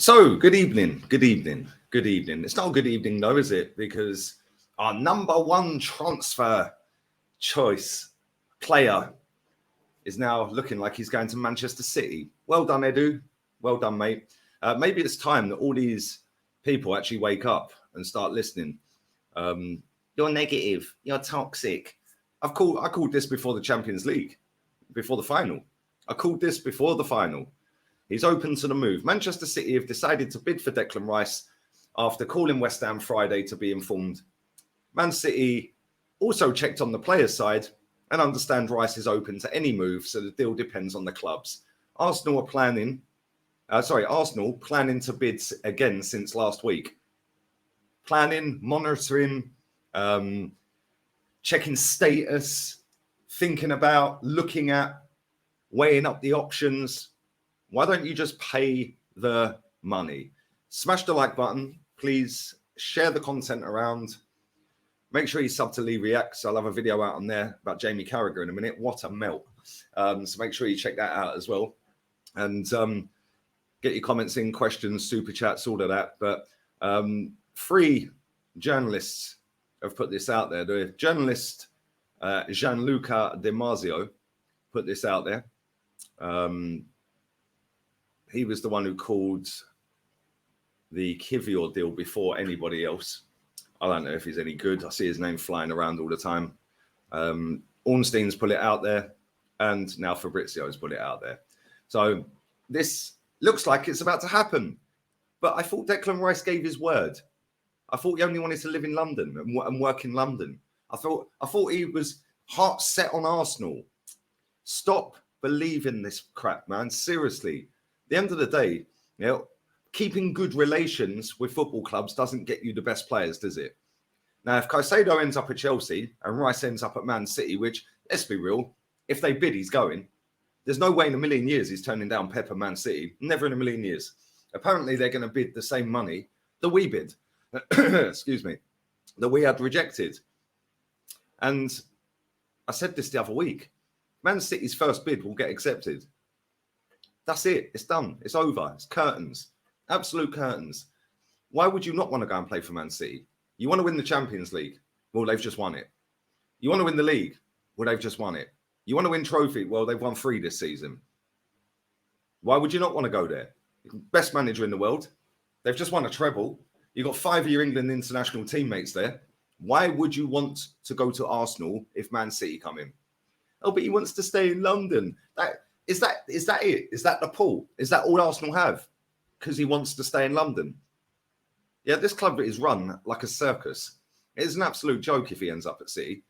So, good evening, good evening, good evening. It's not a good evening though, is it? Because our number one transfer choice player is now looking like he's going to Manchester City. Well done, Edu. Well done, mate. Maybe it's time that all these people actually wake up and start listening. You're negative. You're toxic. I called this before the Champions League, before the final. I called this before the final. He's open to the move. Manchester City have decided to bid for Declan Rice after calling West Ham Friday to be informed. Man City also checked on the players' side and understand Rice is open to any move, so the deal depends on the clubs. Arsenal planning to bid again since last week. Planning, monitoring, checking status, thinking about, looking at, weighing up the options. Why don't you just pay the money? Smash the like button. Please share the content around. Make sure you sub to Lee Reacts. I'll have a video out on there about Jamie Carragher in a minute. What a melt. So make sure you check that out as well. And get your comments in, questions, super chats, all of that. But 3 journalists have put this out there. The journalist Gianluca De Marzio put this out there. He was the one who called the Kivior deal before anybody else. I don't know if he's any good. I see his name flying around all the time. Ornstein's put it out there, and now Fabrizio's put it out there. So this looks like it's about to happen. But I thought Declan Rice gave his word. I thought he only wanted to live in London and work in London. I thought he was heart set on Arsenal. Stop believing this crap, man. Seriously. At the end of the day, keeping good relations with football clubs doesn't get you the best players, does it? Now, if Caicedo ends up at Chelsea and Rice ends up at Man City, which, let's be real, if they bid, he's going. There's no way in a million years he's turning down Pep and Man City. Never in a million years. Apparently, they're going to bid the same money that we bid. Excuse me. That we had rejected. And I said this the other week. Man City's first bid will get accepted. That's it. It's done. It's over. It's curtains. Absolute curtains. Why would you not want to go and play for Man City? You want to win the Champions League? Well, they've just won it. You want to win the league? Well, they've just won it. You want to win trophy? Well, they've won 3 this season. Why would you not want to go there? Best manager in the world. They've just won a treble. You've got 5 of your England international teammates there. Why would you want to go to Arsenal if Man City come in? Oh, but he wants to stay in London. Is that it? Is that the pull? Is that all Arsenal have? Because he wants to stay in London. Yeah, this club is run like a circus. It is an absolute joke if he ends up at City.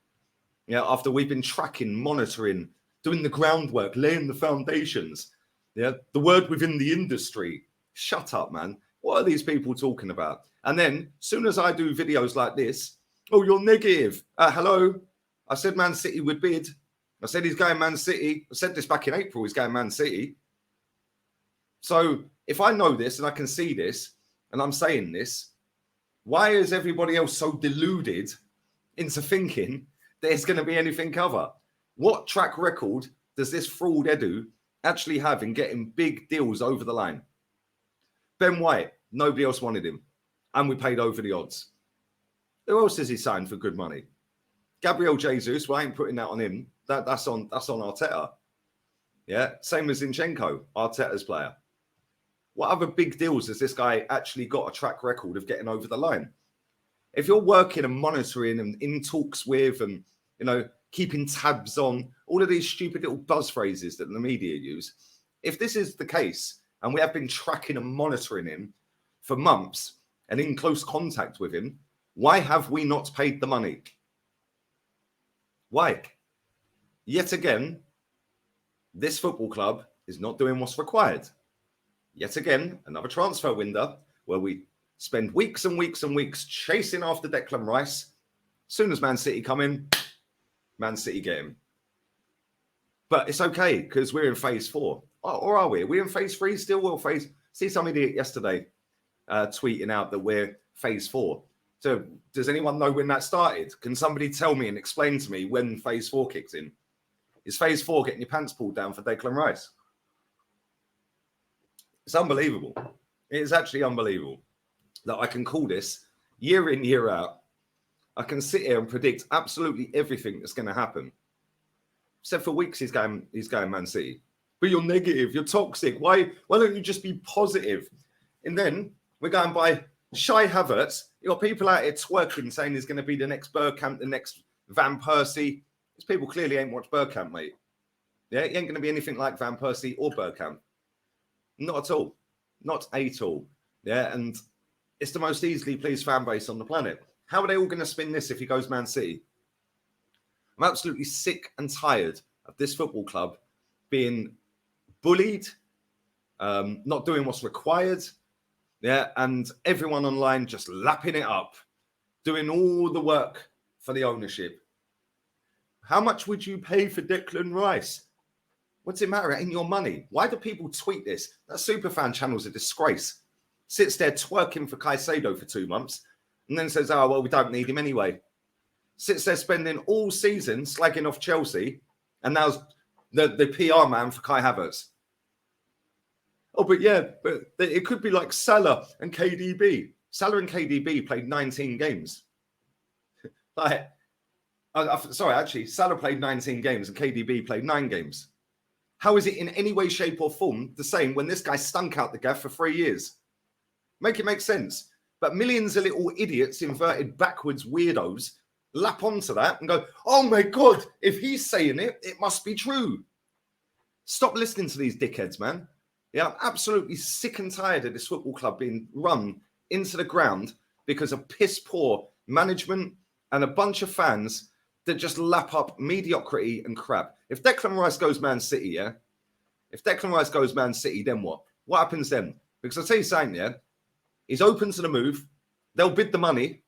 Yeah, after we've been tracking, monitoring, doing the groundwork, laying the foundations. Yeah, the word within the industry. Shut up, man. What are these people talking about? And then, soon as I do videos like this, oh, you're negative. Hello. I said Man City would bid. I said he's going Man City. I said this back in April, he's going Man City. So if I know this and I can see this and I'm saying this, why is everybody else so deluded into thinking there's going to be anything other? What track record does this fraud Edu actually have in getting big deals over the line? Ben White, nobody else wanted him. And we paid over the odds. Who else has he signed for good money? Gabriel Jesus, well, I ain't putting that on him. That's on Arteta. Yeah, same as Zinchenko, Arteta's player. What other big deals has this guy actually got a track record of getting over the line? If you're working and monitoring and in talks with and, keeping tabs on all of these stupid little buzz phrases that the media use, if this is the case and we have been tracking and monitoring him for months and in close contact with him, why have we not paid the money? Why? Yet again, this football club is not doing what's required. Yet again, another transfer window where we spend weeks and weeks and weeks chasing after Declan Rice. As soon as Man City come in, Man City get him. But it's okay because we're in phase 4. Or are we? Are we in phase 3 still? We'll see some idiot yesterday tweeting out that we're phase 4. So does anyone know when that started? Can somebody tell me and explain to me when phase 4 kicked in? Is phase 4 getting your pants pulled down for Declan Rice? It's unbelievable. It is actually unbelievable that I can call this year in, year out. I can sit here and predict absolutely everything that's going to happen. Except for weeks, he's going Man City. But you're negative, you're toxic. Why don't you just be positive? And then we're going by Kai Havertz. You got people out here twerking, saying he's going to be the next Bergkamp, the next Van Persie. These people clearly ain't watched Bergkamp, mate. Yeah, he ain't going to be anything like Van Persie or Bergkamp. Not at all. Not at all. Yeah, and it's the most easily pleased fan base on the planet. How are they all going to spin this if he goes Man City? I'm absolutely sick and tired of this football club being bullied, not doing what's required, yeah, and everyone online just lapping it up, doing all the work for the ownership. How much would you pay for Declan Rice? What's it matter? It ain't your money. Why do people tweet this? That superfan channel's a disgrace. Sits there twerking for Caicedo for 2 months and then says, oh, well, we don't need him anyway. Sits there spending all season slagging off Chelsea and now's the PR man for Kai Havertz. Oh, but it could be like Salah and KDB. Salah and KDB played 19 games. Salah played 19 games and KDB played 9 games. How is it in any way, shape or form the same when this guy stunk out the gaff for 3 years? Make it make sense. But millions of little idiots, inverted backwards weirdos, lap onto that and go, oh my God, if he's saying it, it must be true. Stop listening to these dickheads, man. Yeah, I'm absolutely sick and tired of this football club being run into the ground because of piss poor management and a bunch of fans that just lap up mediocrity and crap. If Declan Rice goes Man City, yeah? If Declan Rice goes Man City, then what? What happens then? Because I'll tell you something, yeah? He's open to the move. They'll bid the money,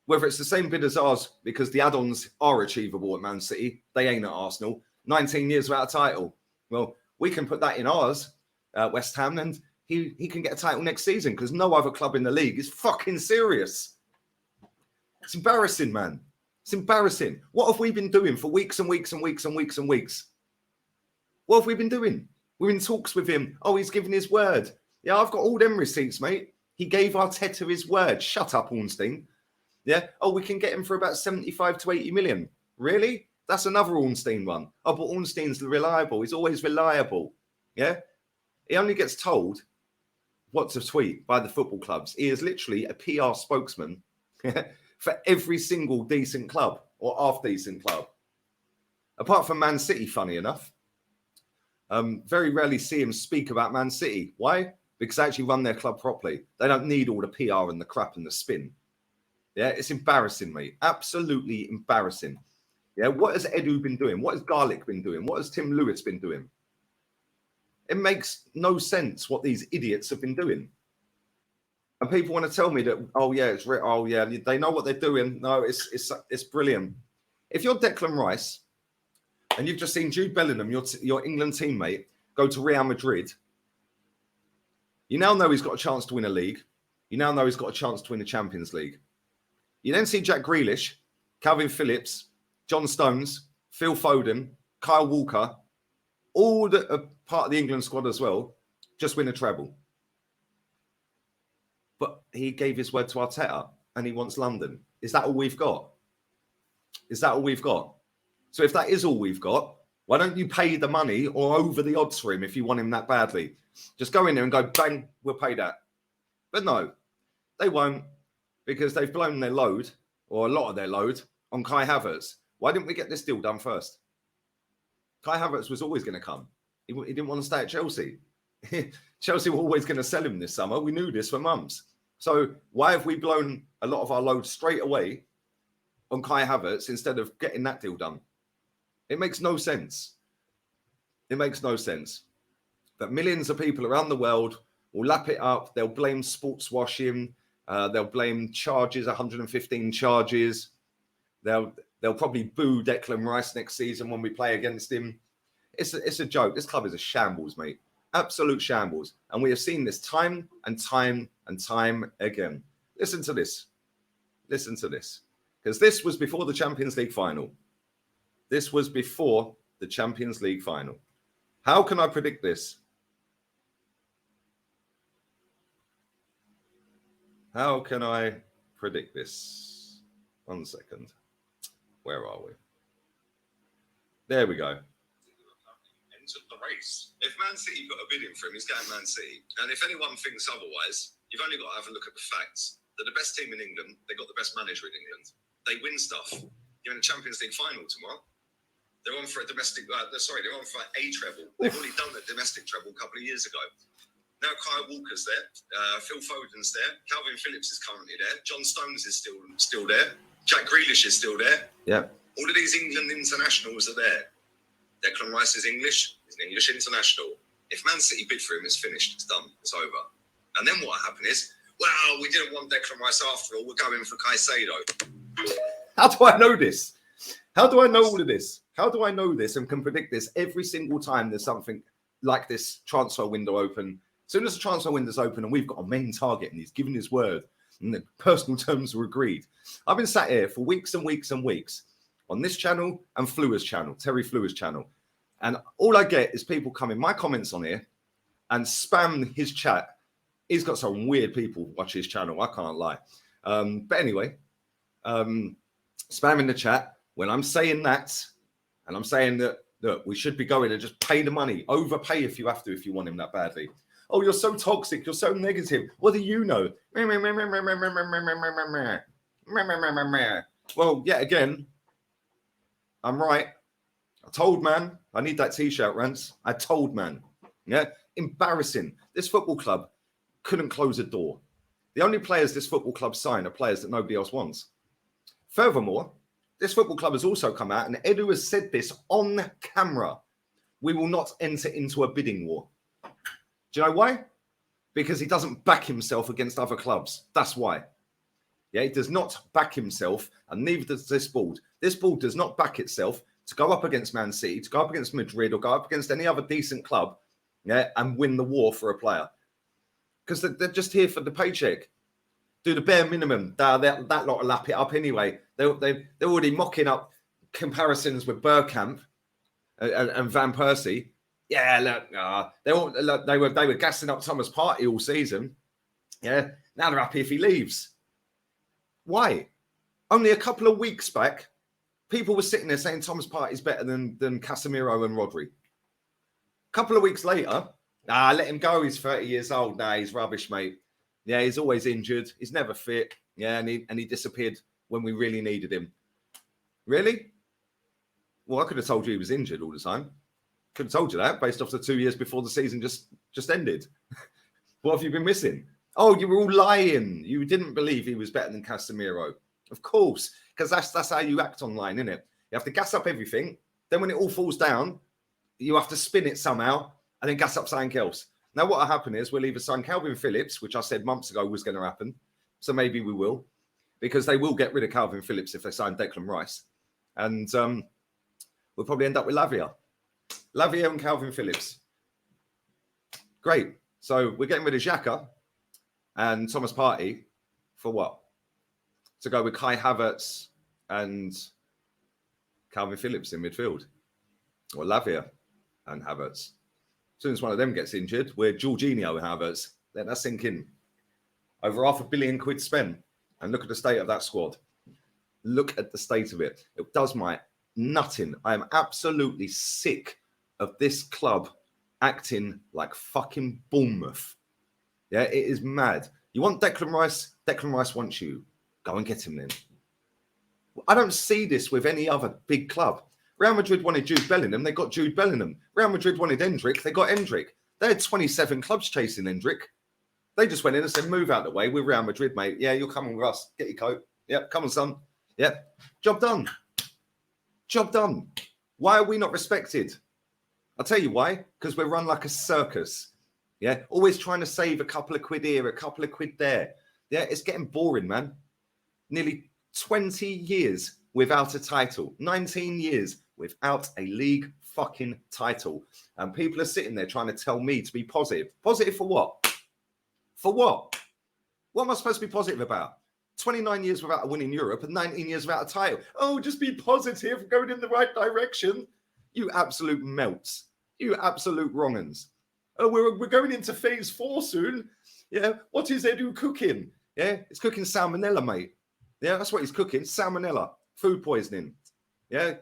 whether it's the same bid as ours, because the add-ons are achievable at Man City. They ain't at Arsenal. 19 years without a title. Well, we can put that in ours, West Ham, and he can get a title next season because no other club in the league is fucking serious. It's embarrassing, man. It's embarrassing. What have we been doing for weeks and weeks and weeks and weeks and weeks? What have we been doing? We're in talks with him. Oh, he's given his word. Yeah, I've got all them receipts, mate. He gave Arteta his word. Shut up, Ornstein. Yeah. Oh, we can get him for about 75 to 80 million. Really? That's another Ornstein one. Oh, but Ornstein's reliable. He's always reliable. Yeah. He only gets told what to tweet by the football clubs. He is literally a PR spokesman for every single decent club or half-decent club. Apart from Man City, funny enough. Very rarely see him speak about Man City. Why? Because they actually run their club properly. They don't need all the PR and the crap and the spin. Yeah, it's embarrassing, mate. Absolutely embarrassing. Yeah, what has Edu been doing? What has Garlic been doing? What has Tim Lewis been doing? It makes no sense what these idiots have been doing. And people want to tell me that, they know what they're doing. No, it's brilliant. If you're Declan Rice and you've just seen Jude Bellingham, your England teammate, go to Real Madrid, you now know he's got a chance to win a league. You now know he's got a chance to win the Champions League. You then see Jack Grealish, Calvin Phillips, John Stones, Phil Foden, Kyle Walker, all that are part of the England squad as well, just win a treble. But he gave his word to Arteta and he wants London. Is that all we've got? Is that all we've got? So if that is all we've got, why don't you pay the money or over the odds for him if you want him that badly? Just go in there and go, bang, we'll pay that. But no, they won't because they've blown their load or a lot of their load on Kai Havertz. Why didn't we get this deal done first? Kai Havertz was always going to come. He didn't want to stay at Chelsea. Chelsea were always going to sell him this summer. We knew this for months. So why have we blown a lot of our load straight away on Kai Havertz instead of getting that deal done? It makes no sense. It makes no sense. But millions of people around the world will lap it up. They'll blame sports washing. They'll blame charges, 115 charges. They'll probably boo Declan Rice next season when we play against him. It's a joke. This club is a shambles, mate. Absolute shambles. And we have seen this time and time and time again. Listen to this. Listen to this. Because this was before the Champions League final. This was before the Champions League final. How can I predict this? How can I predict this? 1 second. Where are we? There we go. Entered the race. If Man City put a bid in for him, he's going Man City. And if anyone thinks otherwise, you've only got to have a look at the facts. They're the best team in England. They've got the best manager in England. They win stuff. You're in the Champions League final tomorrow. They're on for a domestic. They're on for a treble. They've already done a domestic treble a couple of years ago. Now Kyle Walker's there. Phil Foden's there. Calvin Phillips is currently there. John Stones is still there. Jack Grealish is still there. Yeah. All of these England internationals are there. Declan Rice is English. He's an English international. If Man City bid for him, it's finished. It's done. It's over. And then what happened is, well, we didn't want Declan Rice after all. We're going for Caicedo. How do I know this? How do I know all of this? How do I know this and can predict this every single time there's something like this transfer window open? As soon as the transfer window's open and we've got a main target and he's given his word and the personal terms were agreed. I've been sat here for weeks and weeks and weeks on this channel and Fluer's channel, Terry Fluer's channel. And all I get is people coming, my comments on here, and spam his chat. He's got some weird people watch his channel, I can't lie. But anyway, spamming the chat when I'm saying that, and I'm saying that we should be going and just pay the money, overpay if you have to, if you want him that badly. Oh, you're so toxic, you're so negative. What do you know? Well, yet again, I'm right. I told man, I need that t-shirt, Rants. I told man. Yeah, embarrassing. This football club couldn't close a door. The only players this football club sign are players that nobody else wants. Furthermore, this football club has also come out, and Edu has said this on camera. We will not enter into a bidding war. Do you know why? Because he doesn't back himself against other clubs. That's why. Yeah, he does not back himself, and neither does this board. This board does not back itself to go up against Man City, to go up against Madrid, or go up against any other decent club, yeah, and win the war for a player. Because they're just here for the paycheck. Do the bare minimum. That lot will lap it up anyway. They're already mocking up comparisons with Bergkamp and Van Persie. Yeah, look, they were gassing up Thomas Partey all season. Yeah, now they're happy if he leaves. Why? Only a couple of weeks back, people were sitting there saying Thomas Partey is better than Casemiro and Rodri. A couple of weeks later, let him go. He's 30 years old. Nah, he's rubbish, mate. Yeah, he's always injured. He's never fit. Yeah, and he disappeared when we really needed him. Really? Well, I could have told you he was injured all the time. Could have told you that based off the 2 years before the season just ended. What have you been missing? Oh, you were all lying. You didn't believe he was better than Casemiro. Of course, because that's how you act online, isn't it? You have to gas up everything. Then when it all falls down, you have to spin it somehow and then gas up something else. Now, what will happen is we'll either sign Calvin Phillips, which I said months ago was going to happen. So maybe we will, because they will get rid of Calvin Phillips if they sign Declan Rice. And we'll probably end up with Lavia and Calvin Phillips. Great. So we're getting rid of Xhaka and Thomas Partey for what? To go with Kai Havertz and Calvin Phillips in midfield. Or Lavia and Havertz. As soon as one of them gets injured, we're Jorginho and Havertz. Let that sink in. Over £500 million spent. And look at the state of that squad. Look at the state of it. It does my nutting. I am absolutely sick of this club acting like fucking Bournemouth. Yeah, it is mad. You want Declan Rice? Declan Rice wants you. Go and get him then. I don't see this with any other big club. Real Madrid wanted Jude Bellingham. They got Jude Bellingham. Real Madrid wanted Endrick. They got Endrick. They had 27 clubs chasing Endrick. They just went in and said, move out the way. We're Real Madrid, mate. Yeah, you're coming with us. Get your coat. Yep, come on, son. Yep. Job done. Job done. Why are we not respected? I'll tell you why. Because we're run like a circus. Yeah, always trying to save a couple of quid here, a couple of quid there. Yeah, it's getting boring, man. Nearly 20 years without a title. 19 years without a league fucking title. And people are sitting there trying to tell me to be positive. Positive for what? For what? What am I supposed to be positive about? 29 years without a win in Europe and 19 years without a title. Oh, just be positive, going in the right direction. You absolute melts. You absolute wrong-uns. Oh, we're going into phase 4 soon. Yeah, what is Edu cooking? Yeah, he's cooking salmonella, mate. Yeah, that's what he's cooking. Salmonella, food poisoning. Yeah,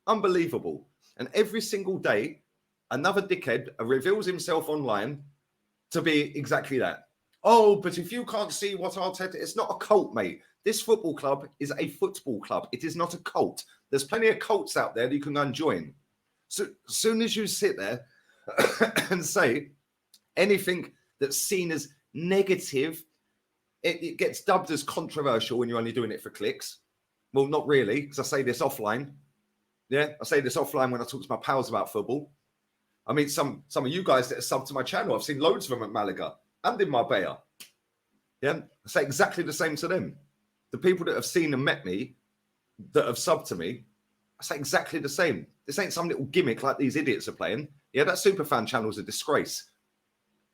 unbelievable. And every single day, another dickhead reveals himself online to be exactly that. Oh, but if you can't see what Arteta, it's not a cult, mate. This football club is a football club. It is not a cult. There's plenty of cults out there that you can go and join. So as soon as you sit there and say anything that's seen as negative, it gets dubbed as controversial when you're only doing it for clicks. Well, not really, because I say this offline. Yeah, I say this offline when I talk to my pals about football. I mean, some of you guys that are subbed to my channel, I've seen loads of them at Malaga and in Marbella. Yeah, I say exactly the same to them. The people that have seen and met me, that have subbed to me, I say exactly the same. This ain't some little gimmick like these idiots are playing. Yeah, that Superfan channel is a disgrace.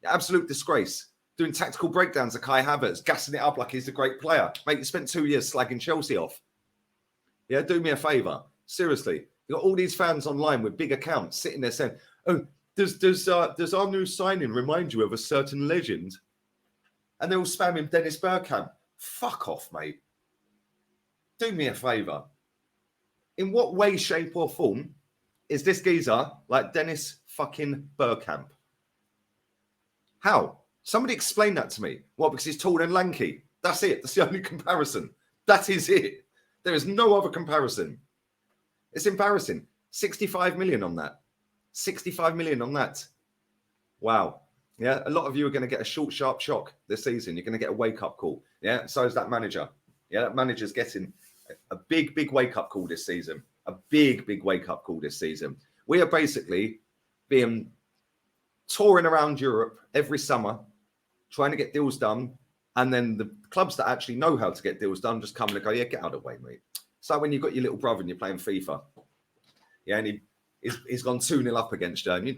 Absolute disgrace. Doing tactical breakdowns of Kai Havertz, gassing it up like he's a great player. Mate, you spent 2 years slagging Chelsea off. Yeah, do me a favour. Seriously. You've got all these fans online with big accounts sitting there saying, oh, does our new signing remind you of a certain legend? And they're all spamming Dennis Bergkamp. Fuck off, mate. Do me a favour. In what way, shape or form is this geezer like Dennis fucking Bergkamp? How? Somebody explain that to me. What, because he's tall and lanky? That's it. That's the only comparison. That is it. There is no other comparison. It's embarrassing. 65 million on that. 65 million on that. Wow. Yeah, a lot of you are going to get a short, sharp shock this season. You're going to get a wake-up call. Yeah, so is that manager. Yeah, that manager's getting a big, big wake-up call this season. A big, big wake-up call this season. We are basically being touring around Europe every summer, trying to get deals done. And then the clubs that actually know how to get deals done just come and go, yeah, get out of the way, mate. So when you've got your little brother and you're playing FIFA, yeah, and he's gone 2-0 up against you, and you,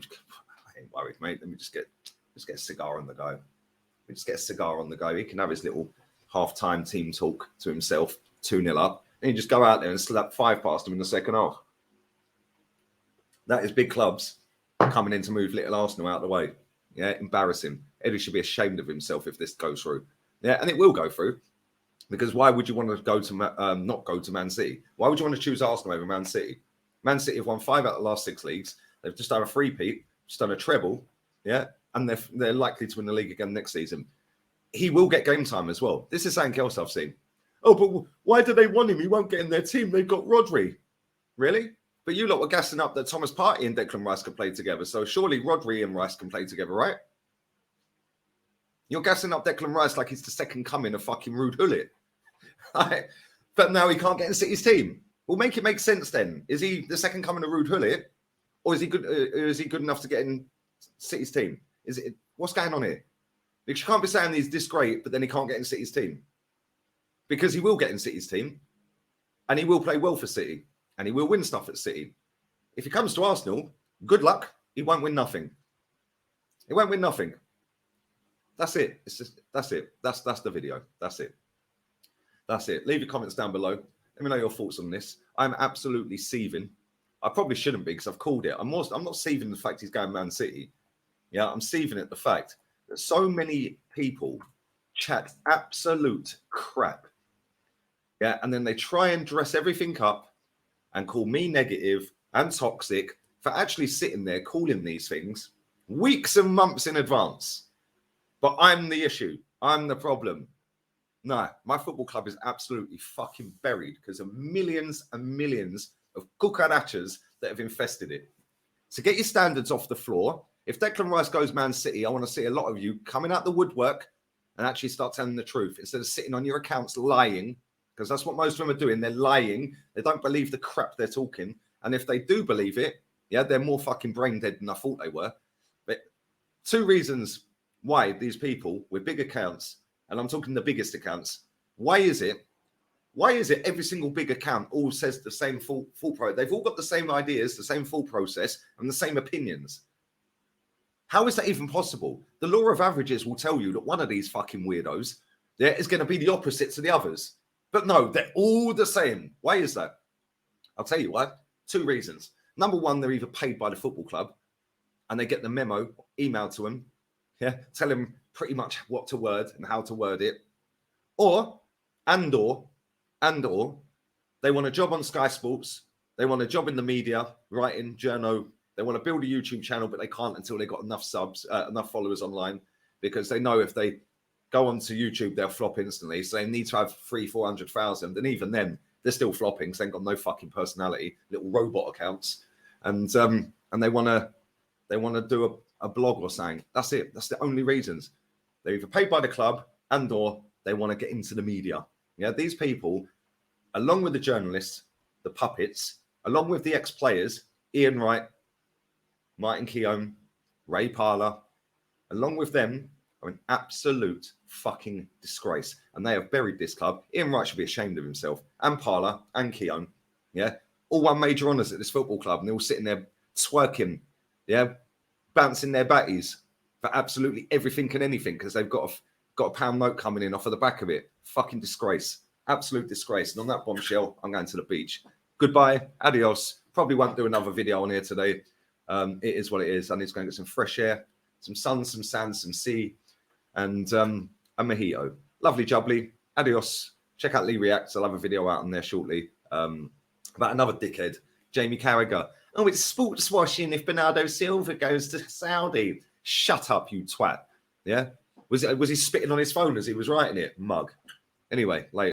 I ain't worried, mate. Let me just get a cigar on the go. Just get a cigar on the go. He can have his little half-time team talk to himself, 2-0 up, and you just go out there and slap 5 past him in the second half. That is big clubs coming in to move little Arsenal out of the way. Yeah, embarrassing. Eddie should be ashamed of himself if this goes through. Yeah, and it will go through. Because why would you want to go to not go to Man City? Why would you want to choose Arsenal over Man City? Man City have won 5 out of the last 6 leagues. They've just done a three-peat, just done a treble, yeah, and they're likely to win the league again next season. He will get game time as well. This is something else I've seen. Oh, but why do they want him? He won't get in their team. They've got Rodri. Really? But you lot were gassing up that Thomas Partey and Declan Rice could play together. So surely Rodri and Rice can play together, right? You're gassing up Declan Rice like he's the second coming of fucking Ruud Gullit. Right? But now he can't get in City's team. Well, make it make sense then. Is he the second coming of Ruud Gullit? Or is he good? Is he good enough to get in City's team? Is it what's going on here? Because you can't be saying he's this great, but then he can't get in City's team. Because he will get in City's team, and he will play well for City, and he will win stuff at City. If he comes to Arsenal, good luck. He won't win nothing. He won't win nothing. That's it. It's just that's it. That's the video. That's it. That's it. Leave your comments down below. Let me know your thoughts on this. I'm absolutely seething. I probably shouldn't be because I've called it. I'm not seething the fact he's going Man City. Yeah, I'm seething at the fact that so many people chat absolute crap. Yeah, and then they try and dress everything up and call me negative and toxic for actually sitting there calling these things weeks and months in advance. But I'm the issue. I'm the problem. No, my football club is absolutely fucking buried because of millions and millions of cucarachas that have infested it. So get your standards off the floor. If Declan Rice goes Man City, I want to see a lot of you coming out the woodwork and actually start telling the truth instead of sitting on your accounts lying, because that's what most of them are doing. They're lying. They don't believe the crap they're talking. And if they do believe it, yeah, they're more fucking brain dead than I thought they were. But 2 reasons why these people with big accounts, and I'm talking the biggest accounts, why is it every single big account all says the same full pro? They've all got the same ideas, the same full process, and the same opinions. How is that even possible? The law of averages will tell you that one of these fucking weirdos is going to be the opposite to the others. But no, they're all the same. Why is that? I'll tell you why. 2 reasons. Number 1, they're either paid by the football club and they get the memo emailed to them. Yeah, tell them pretty much what to word and how to word it. Or they want a job on Sky Sports. They want a job in the media, writing, journo. They want to build a YouTube channel, but they can't until they got enough subs, enough followers online, because they know if they go onto YouTube, they'll flop instantly. So they need to have 300,000-400,000. And even then, they're still flopping because they've got no fucking personality, little robot accounts. And they want to do a blog or something. That's it. That's the only reasons. They're either paid by the club and/or they want to get into the media. Yeah, these people, along with the journalists, the puppets, along with the ex-players, Ian Wright, Martin Keown, Ray Parlour, along with them, are an absolute fucking disgrace. And they have buried this club. Ian Wright should be ashamed of himself. And Parlour and Keown. Yeah. All won major honours at this football club. And they're all sitting there twerking. Yeah. Bouncing their batties for absolutely everything and anything because they've got a pound note coming in off of the back of it. Fucking disgrace. Absolute disgrace. And on that bombshell, I'm going to the beach. Goodbye. Adios. Probably won't do another video on here today. It is what it is. I need to go and get some fresh air, some sun, some sand, some sea, and a mojito. Lovely jubbly. Adios. Check out Lee Reacts. I'll have a video out on there shortly about another dickhead, Jamie Carragher. Oh, it's sports washing if Bernardo Silva goes to Saudi. Shut up, you twat. Yeah? Was he spitting on his phone as he was writing it? Mug. Anyway, later.